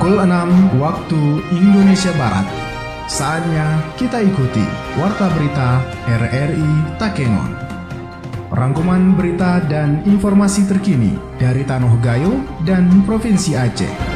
Pukul 6 waktu Indonesia Barat. Saatnya kita ikuti Warta Berita RRI Takengon. Rangkuman berita dan informasi terkini dari Tanah Gayo dan Provinsi Aceh.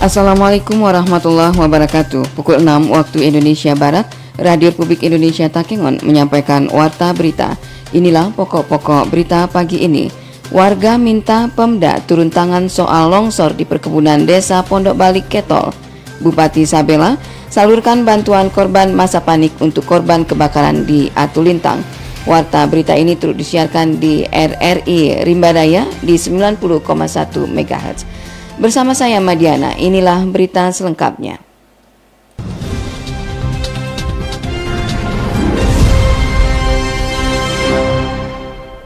Assalamualaikum warahmatullahi wabarakatuh. Pukul 6 waktu Indonesia Barat, Radio Republik Indonesia Takengon menyampaikan Warta Berita. Inilah pokok-pokok berita pagi ini. Warga minta Pemda turun tangan soal longsor di perkebunan desa Pondok Balik Ketol. Bupati Sabela salurkan bantuan korban masa panik untuk korban kebakaran di Atulintang. Warta berita ini turut disiarkan di RRI Rimbadaya di 90,1 MHz. Bersama saya Madiana, inilah berita selengkapnya.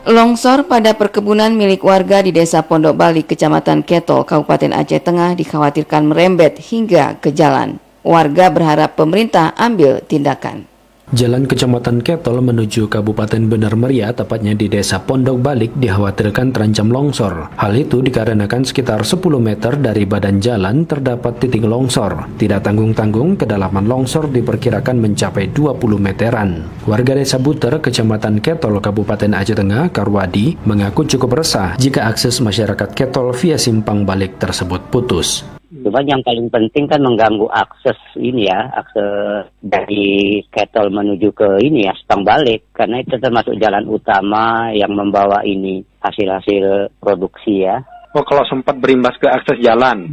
Longsor pada perkebunan milik warga di Desa Pondok Balik, Kecamatan Ketol, Kabupaten Aceh Tengah dikhawatirkan merembet hingga ke jalan. Warga berharap pemerintah ambil tindakan. Jalan Kecamatan Ketol menuju Kabupaten Benar Meriah, tepatnya di Desa Pondok Balik, dikhawatirkan terancam longsor. Hal itu dikarenakan sekitar 10 meter dari badan jalan terdapat titik longsor. Tidak tanggung-tanggung, kedalaman longsor diperkirakan mencapai 20 meteran. Warga Desa Buter, Kecamatan Ketol, Kabupaten Aceh Tengah, Karwadi, mengaku cukup resah jika akses masyarakat Ketol via simpang balik tersebut putus. Cuma yang paling penting kan mengganggu akses ini ya, akses dari Ketol menuju ke ini ya, Simpang Balik. Karena itu termasuk jalan utama yang membawa ini hasil-hasil produksi ya. Oh, kalau sempat berimbas ke akses jalan?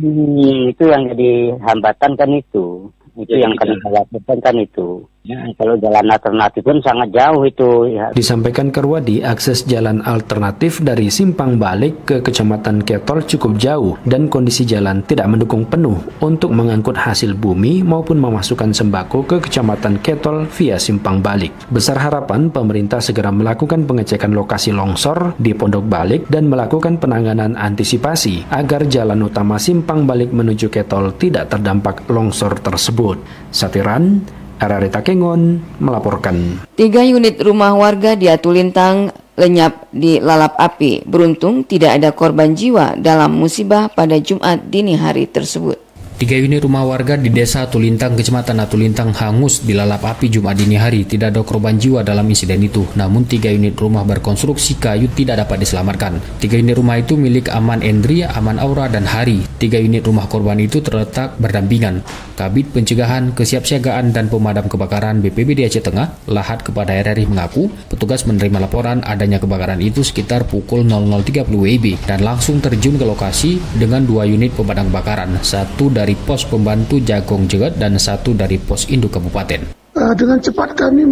Itu yang jadi hambatan kan itu. Itu yang kami khawatirkan kan itu. Ya, kalau jalan alternatif pun sangat jauh itu. Ya. Disampaikan Karwadi, akses jalan alternatif dari Simpang Balik ke Kecamatan Ketol cukup jauh dan kondisi jalan tidak mendukung penuh untuk mengangkut hasil bumi maupun memasukkan sembako ke Kecamatan Ketol via Simpang Balik. Besar harapan pemerintah segera melakukan pengecekan lokasi longsor di Pondok Balik dan melakukan penanganan antisipasi agar jalan utama Simpang Balik menuju Ketol tidak terdampak longsor tersebut. Satiran, RRI Takengon melaporkan. 3 unit rumah warga di Atulintang lenyap di lalap api. Beruntung tidak ada korban jiwa dalam musibah pada Jumat dini hari tersebut. 3 unit rumah warga di Desa Atulintang, Kecamatan Atulintang hangus dilalap api Jumat dini hari. Tidak ada korban jiwa dalam insiden itu. Namun 3 unit rumah berkonstruksi kayu tidak dapat diselamatkan. 3 unit rumah itu milik Aman Endri, Aman Aura, dan Hari. 3 unit rumah korban itu terletak berdampingan. Kabid Pencegahan, Kesiapsiagaan, dan Pemadam Kebakaran BPBD Aceh Tengah, Lahat kepada RRI mengaku petugas menerima laporan adanya kebakaran itu sekitar pukul 00.30 WIB dan langsung terjun ke lokasi dengan 2 unit pemadam kebakaran, satu dari pos pembantu Jagong Jegat dan satu dari pos induk kabupaten. Dengan cepat kami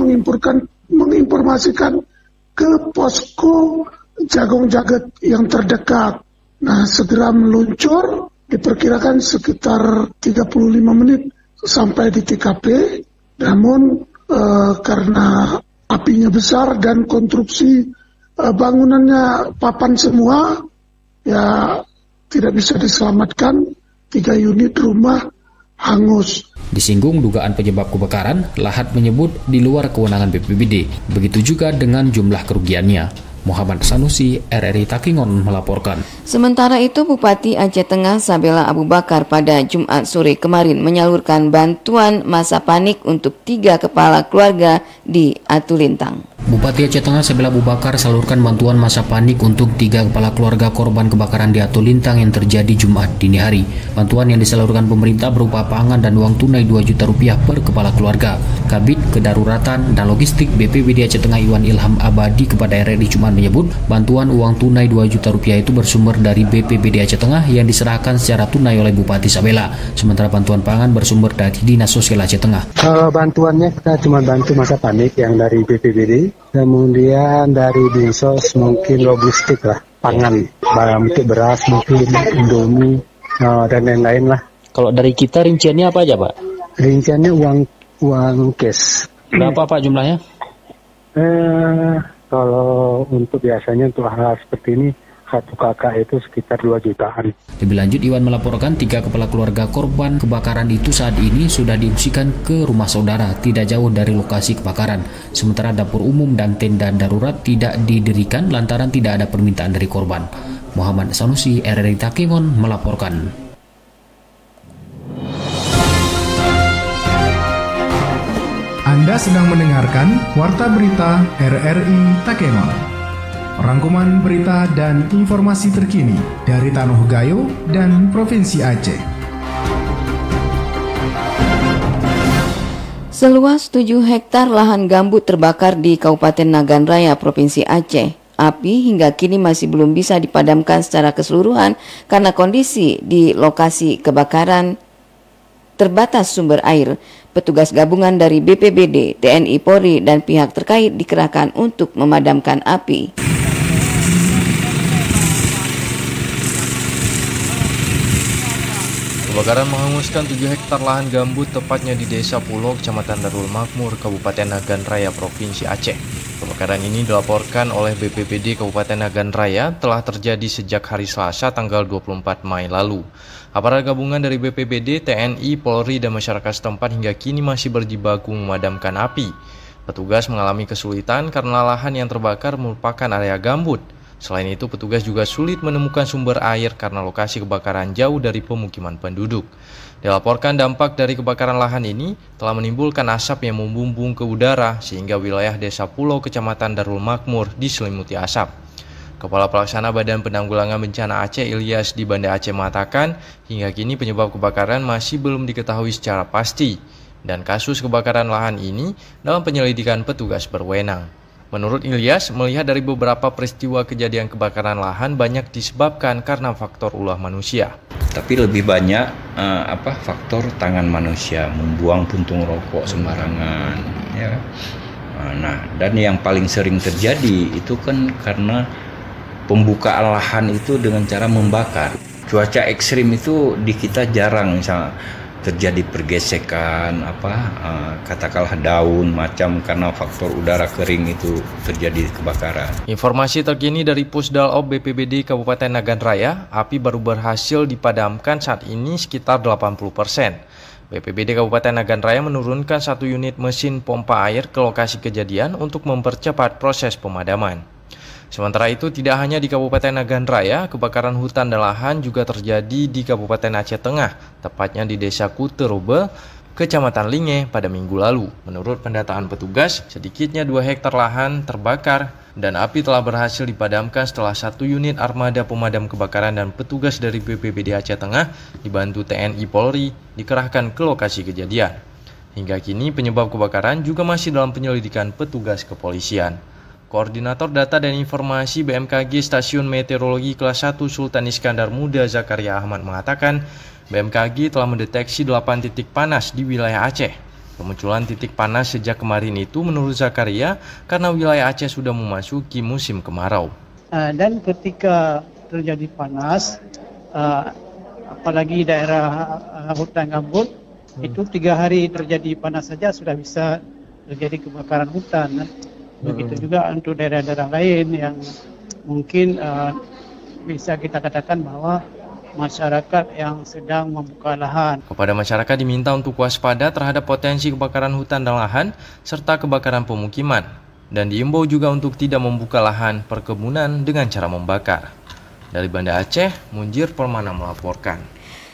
menginformasikan ke posko Jagong Jagat yang terdekat. Nah, segera meluncur, diperkirakan sekitar 35 menit sampai di TKP. Namun karena apinya besar dan konstruksi bangunannya papan semua, ya tidak bisa diselamatkan. 3 unit rumah hangus. Disinggung dugaan penyebab kebakaran, Lahat menyebut di luar kewenangan BPBD. Begitu juga dengan jumlah kerugiannya. Muhammad Sanusi, RRI Takengon melaporkan. Sementara itu, Bupati Aceh Tengah Sabela Abu Bakar pada Jumat sore kemarin menyalurkan bantuan masa panik untuk 3 kepala keluarga di Atulintang. Bupati Aceh Tengah Sabela Abu Bakar salurkan bantuan masa panik untuk 3 kepala keluarga korban kebakaran di Atulintang yang terjadi Jumat dini hari. Bantuan yang disalurkan pemerintah berupa pangan dan uang tunai 2 juta rupiah per kepala keluarga. Kabid Kedaruratan dan Logistik BPBD Aceh Tengah Iwan Ilham Abadi kepada RRI Jumat menyebut bantuan uang tunai 2 juta rupiah itu bersumber dari BPBD Aceh Tengah yang diserahkan secara tunai oleh Bupati Sabela. Sementara bantuan pangan bersumber dari Dinas Sosial Aceh Tengah. Bantuannya kita cuma bantu masa panik yang dari BPBD. Kemudian dari Dinsos mungkin logistik lah, pangan, mungkin beras, mungkin Indomie, dan lain-lain lah. Kalau dari kita rinciannya apa aja, Pak? Rinciannya uang cash. Berapa Pak jumlahnya? Kalau untuk biasanya untuk hal seperti ini satu kakak itu sekitar 2 jutaan. Lebih lanjut, Iwan melaporkan 3 kepala keluarga korban kebakaran itu saat ini sudah diungsikan ke rumah saudara tidak jauh dari lokasi kebakaran. Sementara dapur umum dan tenda darurat tidak didirikan lantaran tidak ada permintaan dari korban. Muhammad Sanusi, RRI Takengon melaporkan. Anda sedang mendengarkan Warta Berita RRI Takengon. Rangkuman berita dan informasi terkini dari Tanah Gayo dan Provinsi Aceh. Seluas 7 hektar lahan gambut terbakar di Kabupaten Nagan Raya, Provinsi Aceh. Api hingga kini masih belum bisa dipadamkan secara keseluruhan karena kondisi di lokasi kebakaran terbatas sumber air. Petugas gabungan dari BPBD, TNI Polri, dan pihak terkait dikerahkan untuk memadamkan api. Kebakaran menghanguskan 7 hektar lahan gambut tepatnya di Desa Pulo, Kecamatan Darul Makmur, Kabupaten Nagan Raya, Provinsi Aceh. Kebakaran ini dilaporkan oleh BPBD Kabupaten Nagan Raya telah terjadi sejak hari Selasa tanggal 24 Mei lalu. Aparat gabungan dari BPBD, TNI, Polri, dan masyarakat setempat hingga kini masih berjibaku memadamkan api. Petugas mengalami kesulitan karena lahan yang terbakar merupakan area gambut. Selain itu, petugas juga sulit menemukan sumber air karena lokasi kebakaran jauh dari pemukiman penduduk. Dilaporkan dampak dari kebakaran lahan ini telah menimbulkan asap yang membumbung ke udara sehingga wilayah Desa Pulau, Kecamatan Darul Makmur diselimuti asap. Kepala Pelaksana Badan Penanggulangan Bencana Aceh, Ilyas di Banda Aceh, mengatakan hingga kini penyebab kebakaran masih belum diketahui secara pasti dan kasus kebakaran lahan ini dalam penyelidikan petugas berwenang. Menurut Ilyas, melihat dari beberapa peristiwa kejadian kebakaran lahan banyak disebabkan karena faktor ulah manusia. Tapi lebih banyak faktor tangan manusia, membuang puntung rokok sembarangan, ya. Nah, dan yang paling sering terjadi itu kan karena pembukaan lahan itu dengan cara membakar. Cuaca ekstrim itu di kita jarang, misalnya terjadi pergesekan, katakanlah daun macam karena faktor udara kering itu terjadi kebakaran. Informasi terkini dari Pusdalop BPBD Kabupaten Nagan Raya, api baru berhasil dipadamkan saat ini sekitar 80%. BPBD Kabupaten Nagan Raya menurunkan 1 unit mesin pompa air ke lokasi kejadian untuk mempercepat proses pemadaman. Sementara itu, tidak hanya di Kabupaten Nagan Raya, kebakaran hutan dan lahan juga terjadi di Kabupaten Aceh Tengah, tepatnya di Desa Kuterobe, Kecamatan Linge pada minggu lalu. Menurut pendataan petugas, sedikitnya 2 hektar lahan terbakar dan api telah berhasil dipadamkan setelah 1 unit armada pemadam kebakaran dan petugas dari BPBD Aceh Tengah dibantu TNI Polri dikerahkan ke lokasi kejadian. Hingga kini penyebab kebakaran juga masih dalam penyelidikan petugas kepolisian. Koordinator Data dan Informasi BMKG Stasiun Meteorologi Kelas 1 Sultan Iskandar Muda Zakaria Ahmad mengatakan BMKG telah mendeteksi 8 titik panas di wilayah Aceh. Kemunculan titik panas sejak kemarin itu menurut Zakaria karena wilayah Aceh sudah memasuki musim kemarau. Dan ketika terjadi panas, apalagi daerah hutan gambut, itu 3 hari terjadi panas saja sudah bisa terjadi kebakaran hutan. Begitu juga untuk daerah-daerah lain yang mungkin bisa kita katakan bahwa masyarakat yang sedang membuka lahan. Kepada masyarakat diminta untuk waspada terhadap potensi kebakaran hutan dan lahan serta kebakaran pemukiman dan diimbau juga untuk tidak membuka lahan perkebunan dengan cara membakar. Dari Banda Aceh, Munjir Permana melaporkan.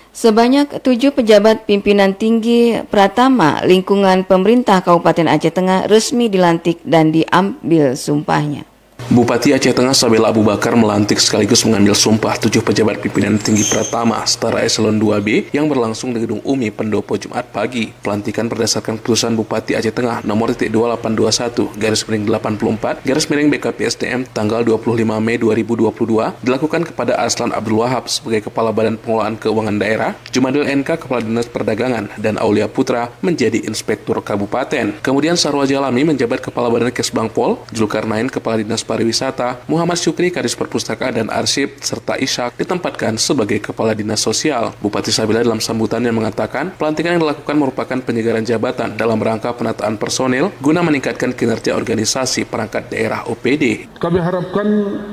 Sebanyak 7 pejabat pimpinan tinggi Pratama lingkungan pemerintah Kabupaten Aceh Tengah resmi dilantik dan diambil sumpahnya. Bupati Aceh Tengah Sabela Abu Bakar melantik sekaligus mengambil sumpah 7 pejabat pimpinan tinggi Pratama setara eselon 2B yang berlangsung di Gedung Umi Pendopo Jumat pagi. Pelantikan berdasarkan keputusan Bupati Aceh Tengah nomor 2821/84/BKPSDM tanggal 25 Mei 2022 dilakukan kepada Aslan Abdul Wahab sebagai Kepala Badan Pengelolaan Keuangan Daerah, Jumadil NK Kepala Dinas Perdagangan, dan Aulia Putra menjadi Inspektur Kabupaten. Kemudian Sarwa Jalami menjabat Kepala Badan Kesbangpol, Zulkarnain Kepala Dinas Pariwisata, Muhammad Syukri, Kadis Perpustakaan dan Arsip, serta Ishak ditempatkan sebagai Kepala Dinas Sosial. Bupati Sabila dalam sambutannya mengatakan pelantikan yang dilakukan merupakan penyegaran jabatan dalam rangka penataan personil guna meningkatkan kinerja organisasi perangkat daerah OPD. Kami harapkan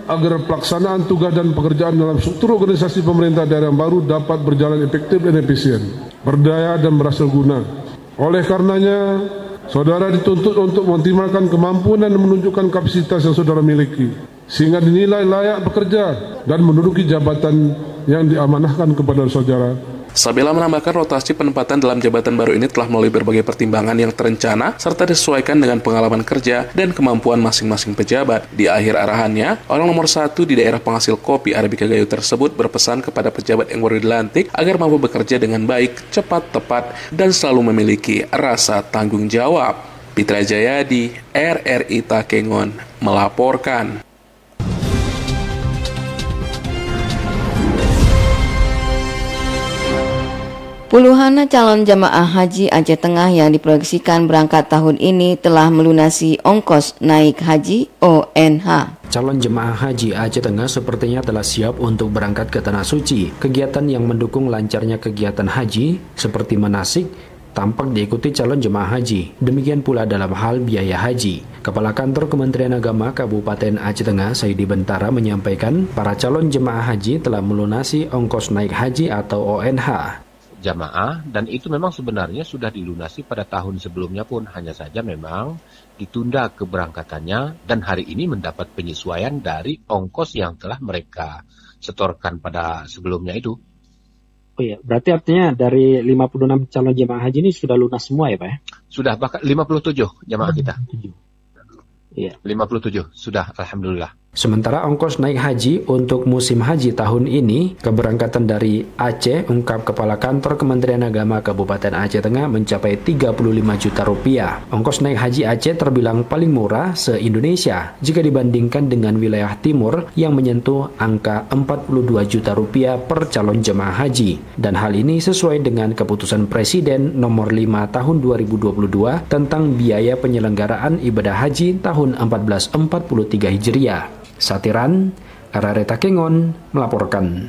agar pelaksanaan tugas dan pekerjaan dalam struktur organisasi pemerintah daerah yang baru dapat berjalan efektif dan efisien, berdaya dan berhasil guna. Oleh karenanya, saudara dituntut untuk mengoptimalkan kemampuan dan menunjukkan kapasitas yang saudara miliki, sehingga dinilai layak bekerja dan menduduki jabatan yang diamanahkan kepada saudara. Sabila menambahkan rotasi penempatan dalam jabatan baru ini telah melalui berbagai pertimbangan yang terencana serta disesuaikan dengan pengalaman kerja dan kemampuan masing-masing pejabat. Di akhir arahannya, orang nomor 1 di daerah penghasil kopi Arabica Gayo tersebut berpesan kepada pejabat yang baru dilantik agar mampu bekerja dengan baik, cepat, tepat, dan selalu memiliki rasa tanggung jawab. Pitra Jayadi, RRI Takengon, melaporkan. Puluhan calon jamaah haji Aceh Tengah yang diproyeksikan berangkat tahun ini telah melunasi ongkos naik haji ONH. Calon jemaah haji Aceh Tengah sepertinya telah siap untuk berangkat ke Tanah Suci. Kegiatan yang mendukung lancarnya kegiatan haji seperti manasik tampak diikuti calon jemaah haji. Demikian pula dalam hal biaya haji. Kepala Kantor Kementerian Agama Kabupaten Aceh Tengah, Saidi Bentara, menyampaikan para calon jemaah haji telah melunasi ongkos naik haji atau ONH. Jamaah, dan itu memang sebenarnya sudah dilunasi pada tahun sebelumnya pun, hanya saja memang ditunda keberangkatannya dan hari ini mendapat penyesuaian dari ongkos yang telah mereka setorkan pada sebelumnya itu. Oh iya, berarti artinya dari 56 calon jemaah haji ini sudah lunas semua ya Pak ya? Sudah, bahkan 57 jemaah kita. Iya. 57 sudah, alhamdulillah. Sementara ongkos naik haji untuk musim haji tahun ini, keberangkatan dari Aceh, ungkap Kepala Kantor Kementerian Agama Kabupaten Aceh Tengah, mencapai 35 juta rupiah. Ongkos naik haji Aceh terbilang paling murah se-Indonesia jika dibandingkan dengan wilayah timur yang menyentuh angka 42 juta rupiah per calon jemaah haji. Dan hal ini sesuai dengan keputusan Presiden nomor 5 tahun 2022 tentang biaya penyelenggaraan ibadah haji tahun 1443 Hijriah. Satiran, RRI Takengon melaporkan.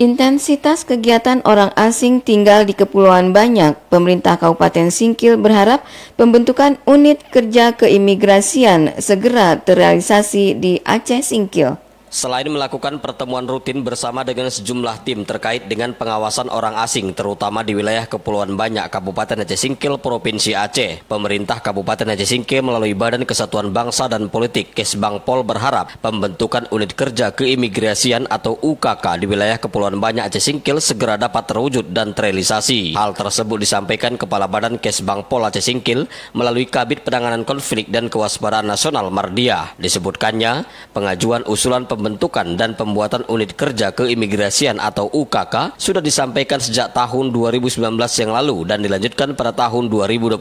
Intensitas kegiatan orang asing tinggal di kepulauan banyak. Pemerintah Kabupaten Singkil berharap pembentukan unit kerja keimigrasian segera terrealisasi di Aceh Singkil. Selain melakukan pertemuan rutin bersama dengan sejumlah tim terkait dengan pengawasan orang asing, terutama di wilayah Kepulauan Banyak, Kabupaten Aceh Singkil, Provinsi Aceh, pemerintah Kabupaten Aceh Singkil melalui Badan Kesatuan Bangsa dan Politik Kesbangpol berharap pembentukan unit kerja keimigrasian atau UKK di wilayah Kepulauan Banyak Aceh Singkil segera dapat terwujud dan terrealisasi. Hal tersebut disampaikan Kepala Badan Kesbangpol Aceh Singkil melalui Kabid Penanganan Konflik dan Kewaspadaan Nasional Mardiah. Disebutkannya, pengajuan usulan pembentukan dan pembuatan unit kerja keimigrasian atau UKK sudah disampaikan sejak tahun 2019 yang lalu dan dilanjutkan pada tahun 2021.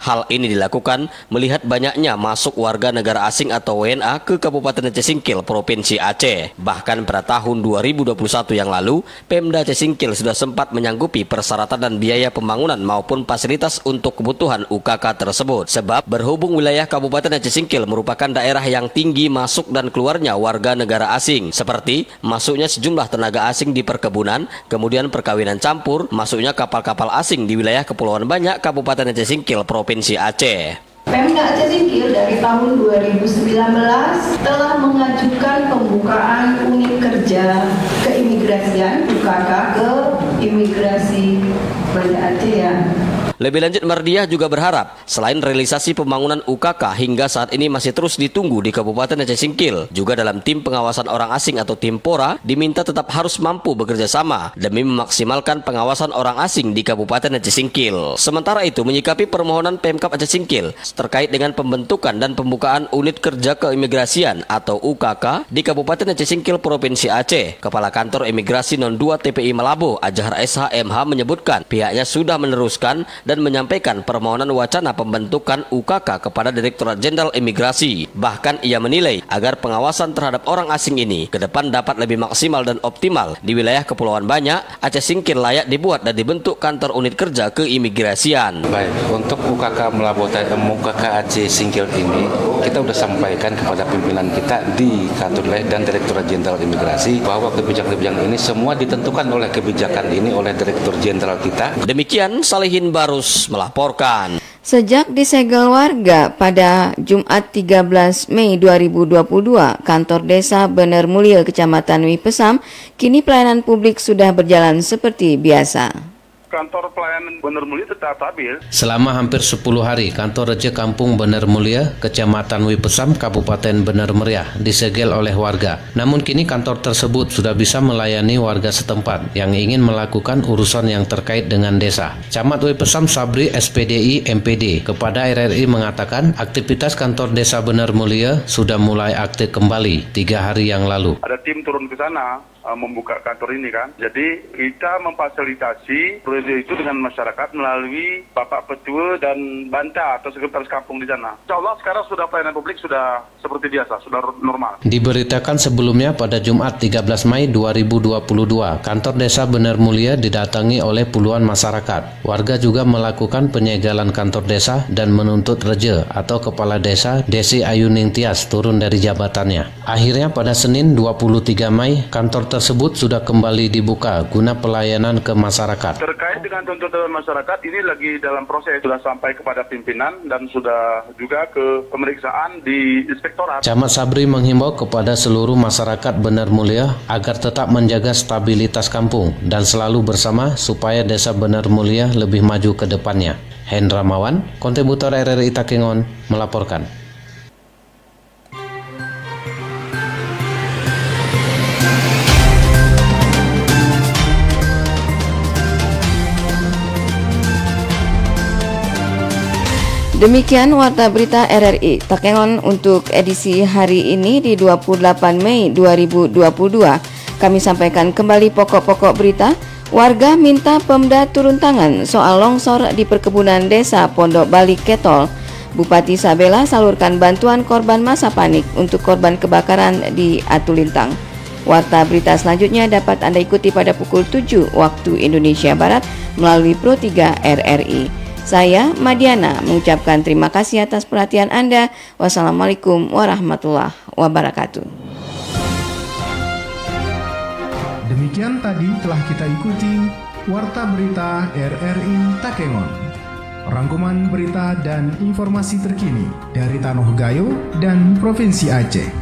Hal ini dilakukan melihat banyaknya masuk warga negara asing atau WNA ke Kabupaten Aceh Singkil, Provinsi Aceh. Bahkan pada tahun 2021 yang lalu, Pemda Aceh Singkil sudah sempat menyanggupi persyaratan dan biaya pembangunan maupun fasilitas untuk kebutuhan UKK tersebut. Sebab berhubung wilayah Kabupaten Aceh Singkil merupakan daerah yang tinggi masuk dan keluarnya warga negara asing, seperti masuknya sejumlah tenaga asing di perkebunan, kemudian perkawinan campur, masuknya kapal-kapal asing di wilayah Kepulauan Banyak, Kabupaten Aceh Singkil, Provinsi Aceh. Pemda Aceh Singkil dari tahun 2019 telah mengajukan pembukaan unit kerja keimigrasian UKK ke imigrasi Banda Aceh ya. Lebih lanjut, Mardiah juga berharap selain realisasi pembangunan UKK hingga saat ini masih terus ditunggu di Kabupaten Aceh Singkil, juga dalam tim pengawasan orang asing atau tim PORA diminta tetap harus mampu bekerja sama demi memaksimalkan pengawasan orang asing di Kabupaten Aceh Singkil. Sementara itu, menyikapi permohonan Pemkab Aceh Singkil terkait dengan pembentukan dan pembukaan unit kerja keimigrasian atau UKK di Kabupaten Aceh Singkil, Provinsi Aceh, Kepala Kantor Imigrasi Non 2 TPI Malabo, Ajhar SH MH menyebutkan pihaknya sudah meneruskan dan menyampaikan permohonan wacana pembentukan UKK kepada Direktorat Jenderal Imigrasi. Bahkan ia menilai agar pengawasan terhadap orang asing ini ke depan dapat lebih maksimal dan optimal di wilayah Kepulauan Banyak, Aceh Singkil layak dibuat dan dibentuk kantor unit kerja keimigrasian. Baik, untuk UKK Aceh Singkil ini kita sudah sampaikan kepada pimpinan kita di kantor wilayah dan Direktorat Jenderal Imigrasi bahwa kebijakan-kebijakan ini semua ditentukan oleh kebijakan ini oleh Direktur Jenderal kita. Demikian Salihin Barus melaporkan. Sejak disegel warga pada Jumat 13 Mei 2022, kantor desa Bener Mulia Kecamatan Wipesam, kini pelayanan publik sudah berjalan seperti biasa. Kantor pelayanan Bener Mulia tetap stabil. Selama hampir 10 hari, kantor Reje Kampung Bener Mulia, Kecamatan Wipesam, Kabupaten Bener Meriah, disegel oleh warga. Namun kini kantor tersebut sudah bisa melayani warga setempat yang ingin melakukan urusan yang terkait dengan desa. Camat Wipesam Sabri SPDI MPD kepada RRI mengatakan aktivitas kantor desa Bener Mulia sudah mulai aktif kembali 3 hari yang lalu. Ada tim turun ke sana membuka kantor ini kan. Jadi kita memfasilitasi proyek itu dengan masyarakat melalui Bapak Petua dan Banta atau sekretaris kampung di sana. Insya Allah sekarang sudah pelayanan publik sudah seperti biasa, sudah normal. Diberitakan sebelumnya pada Jumat 13 Mei 2022, kantor desa Bener Mulia didatangi oleh puluhan masyarakat. Warga juga melakukan penyegelan kantor desa dan menuntut Reje atau Kepala Desa Desi Ayuning Tias turun dari jabatannya. Akhirnya pada Senin 23 Mei, kantor tersebut sudah kembali dibuka guna pelayanan ke masyarakat. Terkait dengan tuntutan masyarakat ini lagi dalam proses, sudah sampai kepada pimpinan dan sudah juga ke pemeriksaan di inspektorat. Camat Sabri menghimbau kepada seluruh masyarakat Bener Mulia agar tetap menjaga stabilitas kampung dan selalu bersama supaya desa Bener Mulia lebih maju ke depannya. Hendra Mawan, kontributor RRI Takengon, melaporkan. Demikian Warta Berita RRI Takengon untuk edisi hari ini di 28 Mei 2022. Kami sampaikan kembali pokok-pokok berita. Warga minta Pemda turun tangan soal longsor di perkebunan desa Pondok Bali Ketol. Bupati Sabela salurkan bantuan korban masa panik untuk korban kebakaran di Atulintang. Warta berita selanjutnya dapat Anda ikuti pada pukul 7 waktu Indonesia Barat melalui Pro 3 RRI. Saya Madiana mengucapkan terima kasih atas perhatian Anda. Wassalamualaikum warahmatullahi wabarakatuh. Demikian tadi telah kita ikuti Warta Berita RRI Takengon. Rangkuman berita dan informasi terkini dari Tanah Gayo dan Provinsi Aceh.